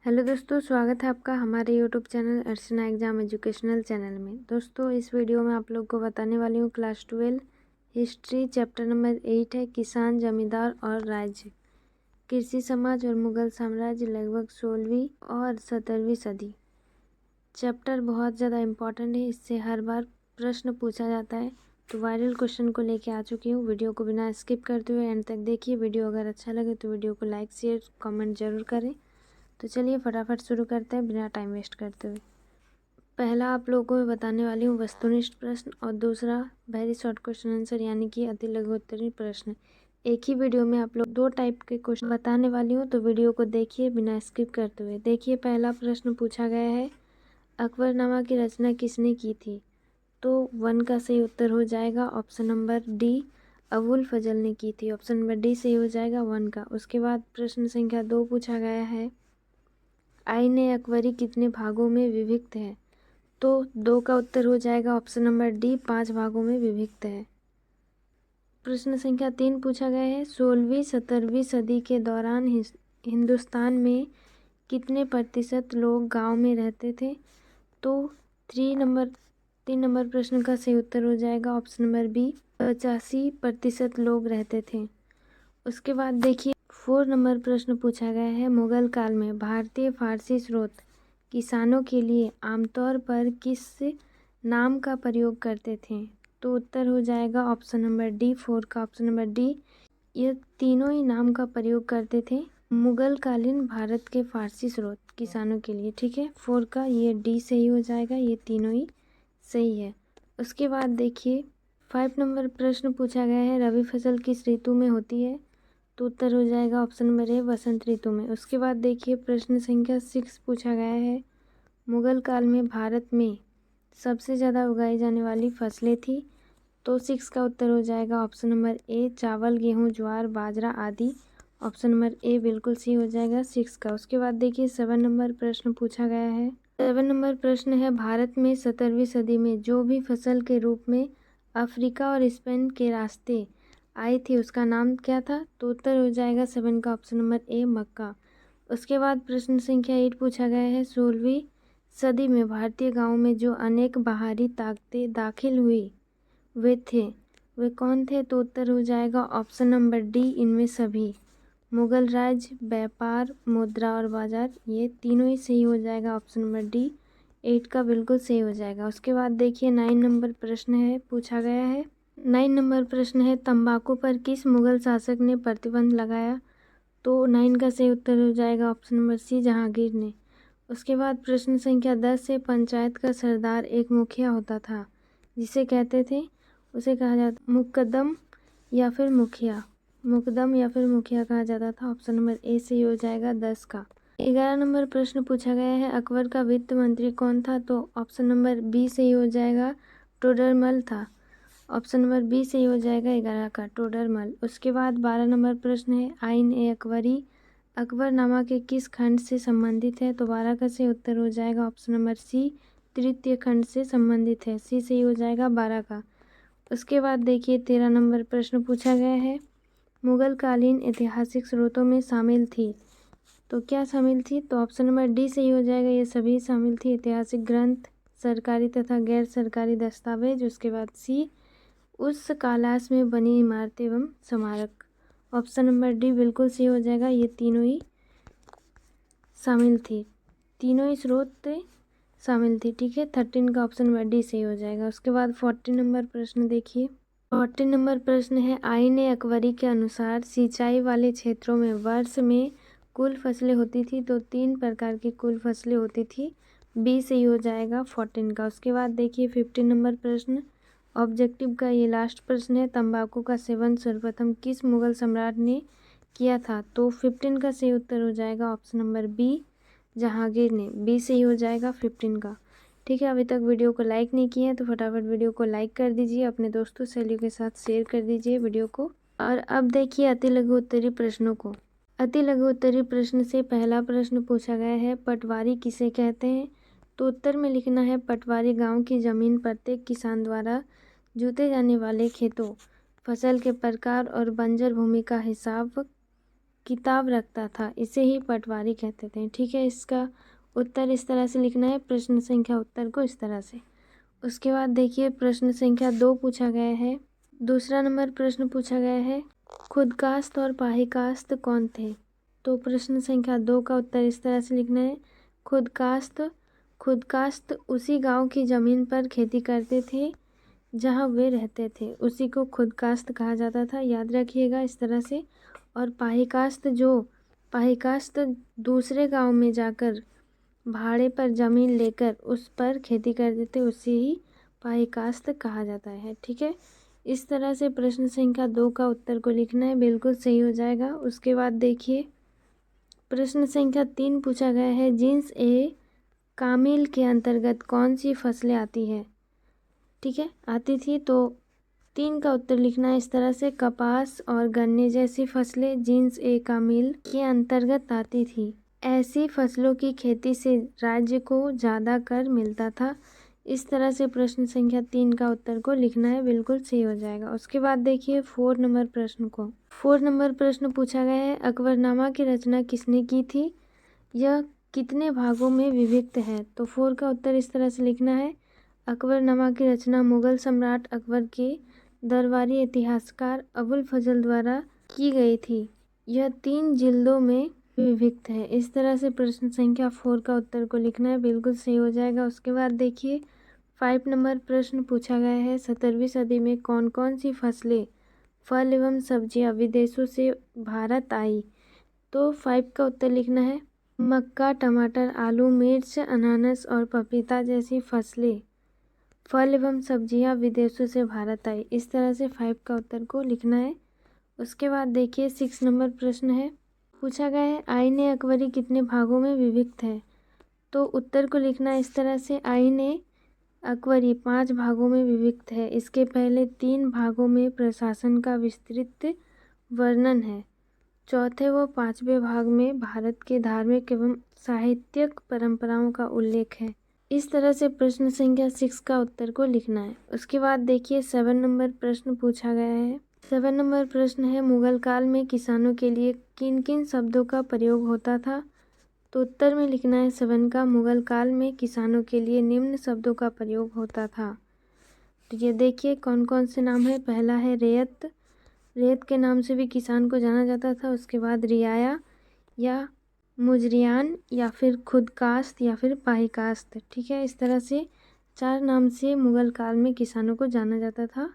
Hello दोस्तों, स्वागत है आपका हमारे यूट्यूब चैनल अर्चना एग्ज़ाम एजुकेशनल चैनल में। दोस्तों, इस वीडियो में आप लोग को बताने वाली हूँ क्लास 12 हिस्ट्री चैप्टर नंबर 8 है किसान, जमींदार और राज्य, कृषि समाज और मुगल साम्राज्य लगभग 16वीं और 17वीं सदी। चैप्टर बहुत ज़्यादा इम्पॉर्टेंट है, इससे हर बार प्रश्न पूछा जाता है। तो वायरल क्वेश्चन को लेके आ चुकी हूँ। वीडियो को बिना स्किप करते हुए एंड तक देखिए। वीडियो अगर अच्छा लगे तो वीडियो को लाइक शेयर कमेंट जरूर करें। तो चलिए फटाफट शुरू करते हैं बिना टाइम वेस्ट करते हुए। पहला आप लोगों को मैं बताने वाली हूँ वस्तुनिष्ठ प्रश्न और दूसरा वेरी शॉर्ट क्वेश्चन आंसर यानी कि अति लघु उत्तरीय प्रश्न। एक ही वीडियो में आप लोग दो टाइप के क्वेश्चन बताने वाली हूँ, तो वीडियो को देखिए बिना स्किप करते हुए। देखिए, पहला प्रश्न पूछा गया है, अकबरनामा की रचना किसने की थी? तो 1 का सही उत्तर हो जाएगा ऑप्शन नंबर डी, अबुल फजल ने की थी। ऑप्शन नंबर डी सही हो जाएगा 1 का। उसके बाद प्रश्न संख्या 2 पूछा गया है, आईन अकबरी कितने भागों में विभक्त है? तो 2 का उत्तर हो जाएगा ऑप्शन नंबर डी, 5 भागों में विभक्त है। प्रश्न संख्या 3 पूछा गया है, 16वीं 17वीं सदी के दौरान हिंदुस्तान में कितने प्रतिशत लोग गांव में रहते थे? तो 3 नंबर प्रश्न का सही उत्तर हो जाएगा ऑप्शन नंबर बी, 85% लोग रहते थे। उसके बाद देखिए 4 नंबर प्रश्न पूछा गया है, मुगल काल में भारतीय फारसी स्रोत किसानों के लिए आमतौर पर किस नाम का प्रयोग करते थे? तो उत्तर हो जाएगा ऑप्शन नंबर डी, 4 का ऑप्शन नंबर डी। ये तीनों ही नाम का प्रयोग करते थे मुगल कालीन भारत के फारसी स्रोत किसानों के लिए। ठीक है, 4 का ये डी सही हो जाएगा, ये तीनों ही सही है। उसके बाद देखिए 5 नंबर प्रश्न पूछा गया है, रबी फसल किस ऋतु में होती है? तो उत्तर हो जाएगा ऑप्शन नंबर ए, वसंत ऋतु में। उसके बाद देखिए प्रश्न संख्या 6 पूछा गया है, मुगल काल में भारत में सबसे ज़्यादा उगाई जाने वाली फसलें थी? तो 6 का उत्तर हो जाएगा ऑप्शन नंबर ए, चावल, गेहूं, ज्वार, बाजरा आदि। ऑप्शन नंबर ए बिल्कुल सही हो जाएगा 6 का। उसके बाद देखिए 7 नंबर प्रश्न पूछा गया है। 7 नंबर प्रश्न है, भारत में 17वीं सदी में जो भी फसल के रूप में अफ्रीका और स्पेन के रास्ते आई थी उसका नाम क्या था? तो उत्तर हो जाएगा 7 का ऑप्शन नंबर ए, मक्का। उसके बाद प्रश्न संख्या 8 पूछा गया है, 16वीं सदी में भारतीय गांवों में जो अनेक बाहरी ताकतें दाखिल हुई वे कौन थे? तो उत्तर हो जाएगा ऑप्शन नंबर डी, इनमें सभी। मुगल राज्य, व्यापार, मुद्रा और बाजार, ये तीनों ही सही हो जाएगा ऑप्शन नंबर डी, 8 का बिल्कुल सही हो जाएगा। उसके बाद देखिए 9 नंबर प्रश्न है पूछा गया है। 9 नंबर प्रश्न है, तंबाकू पर किस मुगल शासक ने प्रतिबंध लगाया? तो 9 का सही उत्तर हो जाएगा ऑप्शन नंबर सी, जहांगीर ने। उसके बाद प्रश्न संख्या 10 से, पंचायत का सरदार एक मुखिया होता था जिसे कहते थे, उसे कहा जाता मुकदम या फिर मुखिया, मुकदम या फिर मुखिया कहा जाता था। ऑप्शन नंबर ए सही हो जाएगा 10 का। 11 नंबर प्रश्न पूछा गया है, अकबर का वित्त मंत्री कौन था? तो ऑप्शन नंबर बी सही हो जाएगा, टोडरमल था। ऑप्शन नंबर बी सही हो जाएगा 11 का, टोडरमल। उसके बाद 12 नंबर प्रश्न है, आईन ए अकबरी अकबरनामा के किस खंड से संबंधित है? तो 12 का सही उत्तर हो जाएगा ऑप्शन नंबर सी, तृतीय खंड से संबंधित है। सी सही हो जाएगा 12 का। उसके बाद देखिए 13 नंबर प्रश्न पूछा गया है, मुगल कालीन ऐतिहासिक स्रोतों में शामिल थी, तो क्या शामिल थी? तो ऑप्शन नंबर डी सही हो जाएगा, ये सभी शामिल थी, ऐतिहासिक ग्रंथ, सरकारी तथा गैर सरकारी दस्तावेज। उसके बाद सी, उस कालाश में बनी इमारतें एवं स्मारक। ऑप्शन नंबर डी बिल्कुल सही हो जाएगा, ये तीनों ही शामिल थी, तीनों ही स्रोत शामिल थी। ठीक है, 13 का ऑप्शन नंबर डी सही हो जाएगा। उसके बाद 14 नंबर प्रश्न देखिए, 14 नंबर प्रश्न है, आईन अकबरी के अनुसार सिंचाई वाले क्षेत्रों में वर्ष में कुल फसलें होती थी, तो 3 प्रकार की कुल फसलें होती थी। बी सही हो जाएगा 14 का। उसके बाद देखिए 15 नंबर प्रश्न ऑब्जेक्टिव का ये लास्ट प्रश्न है, तंबाकू का सेवन सर्वप्रथम किस मुगल सम्राट ने किया था? तो 15 का सही उत्तर हो जाएगा ऑप्शन नंबर बी, जहांगीर ने। बी सही हो जाएगा 15 का। ठीक है, अभी तक वीडियो को लाइक नहीं किए हैं तो फटाफट वीडियो को लाइक कर दीजिए, अपने दोस्तों सहेलियों के साथ शेयर कर दीजिए वीडियो को। और अब देखिए अति लघु उत्तरीय प्रश्नों को। अति लघु उत्तरीय प्रश्न से पहला प्रश्न पूछा गया है, पटवारी किसे कहते हैं? तो उत्तर में लिखना है, पटवारी गाँव की जमीन प्रत्येक किसान द्वारा जोते जाने वाले खेतों, फसल के प्रकार और बंजर भूमि का हिसाब किताब रखता था, इसे ही पटवारी कहते थे। ठीक है, इसका उत्तर इस तरह से लिखना है, प्रश्न संख्या उत्तर को इस तरह से। उसके बाद देखिए प्रश्न संख्या 2 पूछा गया है। दूसरा नंबर प्रश्न पूछा गया है, खुदकास्त और पाहीकास्त कौन थे? तो प्रश्न संख्या 2 का उत्तर इस तरह से लिखना है, खुदकास्त उसी गांव की ज़मीन पर खेती करते थे जहां वे रहते थे, उसी को खुदकास्त कहा जाता था, याद रखिएगा इस तरह से। और पाहीकास्त दूसरे गांव में जाकर भाड़े पर ज़मीन लेकर उस पर खेती करते थे, उसे ही पाहीकास्त कहा जाता है। ठीक है, इस तरह से प्रश्न संख्या 2 का उत्तर को लिखना है, बिल्कुल सही हो जाएगा। उसके बाद देखिए प्रश्न संख्या 3 पूछा गया है, जीन्स ए कामिल के अंतर्गत कौन सी फसलें आती है? ठीक है, आती थी, तो 3 का उत्तर लिखना है इस तरह से, कपास और गन्ने जैसी फसलें जीन्स ए कामिल के अंतर्गत आती थी। ऐसी फसलों की खेती से राज्य को ज़्यादा कर मिलता था। इस तरह से प्रश्न संख्या 3 का उत्तर को लिखना है, बिल्कुल सही हो जाएगा। उसके बाद देखिए 4 नंबर प्रश्न को। 4 नंबर प्रश्न पूछा गया है, अकबरनामा की रचना किसने की थी? यह कितने भागों में विभक्त है? तो 4 का उत्तर इस तरह से लिखना है, अकबरनामा की रचना मुगल सम्राट अकबर के दरबारी इतिहासकार अबुल फजल द्वारा की गई थी। यह 3 जिल्दों में विभक्त है। इस तरह से प्रश्न संख्या 4 का उत्तर को लिखना है, बिल्कुल सही हो जाएगा। उसके बाद देखिए 5 नंबर प्रश्न पूछा गया है, 17वीं सदी में कौन कौन सी फसलें, फल एवं सब्जियां विदेशों से भारत आई? तो 5 का उत्तर लिखना है, मक्का, टमाटर, आलू, मिर्च, अनानास और पपीता जैसी फसलें, फल एवं सब्जियां विदेशों से भारत आई। इस तरह से 5 का उत्तर को लिखना है। उसके बाद देखिए 6 नंबर प्रश्न है, पूछा गया है, आईने अकबरी कितने भागों में विभक्त है? तो उत्तर को लिखना है इस तरह से, आईने अकबरी 5 भागों में विभक्त है। इसके पहले 3 भागों में प्रशासन का विस्तृत वर्णन है, चौथे व 5वें भाग में भारत के धार्मिक एवं साहित्यिक परंपराओं का उल्लेख है। इस तरह से प्रश्न संख्या 6 का उत्तर को लिखना है। उसके बाद देखिए 7 नंबर प्रश्न पूछा गया है। 7 नंबर प्रश्न है, मुगल काल में किसानों के लिए किन किन शब्दों का प्रयोग होता था? तो उत्तर में लिखना है 7 का, मुगल काल में किसानों के लिए निम्न शब्दों का प्रयोग होता था। तो ये देखिए कौन कौन से नाम है। पहला है रेत, रेत के नाम से भी किसान को जाना जाता था। उसके बाद रियाया या मुजरियान या फिर खुदकास्त या फिर पाहीकास्त। ठीक है, इस तरह से 4 नाम से मुगल काल में किसानों को जाना जाता था,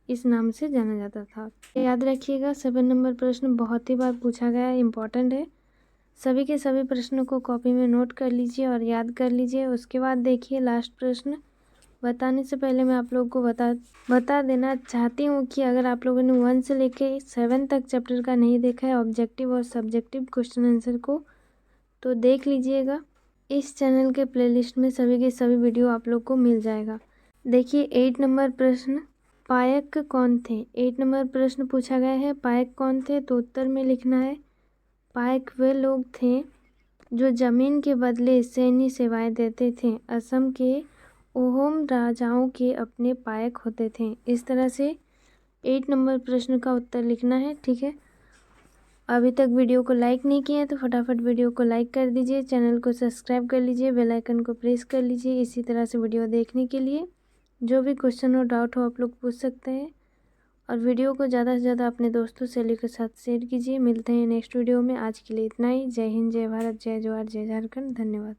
इस नाम से जाना जाता था। याद रखिएगा 7 नंबर प्रश्न बहुत ही बार पूछा गया है, इम्पॉर्टेंट है। सभी के सभी प्रश्नों को कॉपी में नोट कर लीजिए और याद कर लीजिए। उसके बाद देखिए लास्ट प्रश्न बताने से पहले मैं आप लोगों को बता देना चाहती हूँ कि अगर आप लोगों ने 1 से लेके 7 तक चैप्टर का नहीं देखा है, ऑब्जेक्टिव और सब्जेक्टिव क्वेश्चन आंसर को, तो देख लीजिएगा। इस चैनल के प्लेलिस्ट में सभी के सभी वीडियो आप लोग को मिल जाएगा। देखिए 8 नंबर प्रश्न, पायक कौन थे? 8 नंबर प्रश्न पूछा गया है, पायक कौन थे? तो उत्तर में लिखना है, पायक वे लोग थे जो जमीन के बदले सैन्य सेवाएं देते थे। असम के ओहोम राजाओं के अपने पायक होते थे। इस तरह से 8 नंबर प्रश्न का उत्तर लिखना है। ठीक है, अभी तक वीडियो को लाइक नहीं किया है तो फटाफट वीडियो को लाइक कर दीजिए, चैनल को सब्सक्राइब कर लीजिए, बेल आइकन को प्रेस कर लीजिए इसी तरह से वीडियो देखने के लिए। जो भी क्वेश्चन हो, डाउट हो, आप लोग पूछ सकते हैं। और वीडियो को ज़्यादा से ज़्यादा अपने दोस्तों सहेलियों के साथ शेयर कीजिए। मिलते हैं नेक्स्ट वीडियो में। आज के लिए इतना ही। जय हिंद, जय भारत, जय जवाहर, जय झारखंड। धन्यवाद।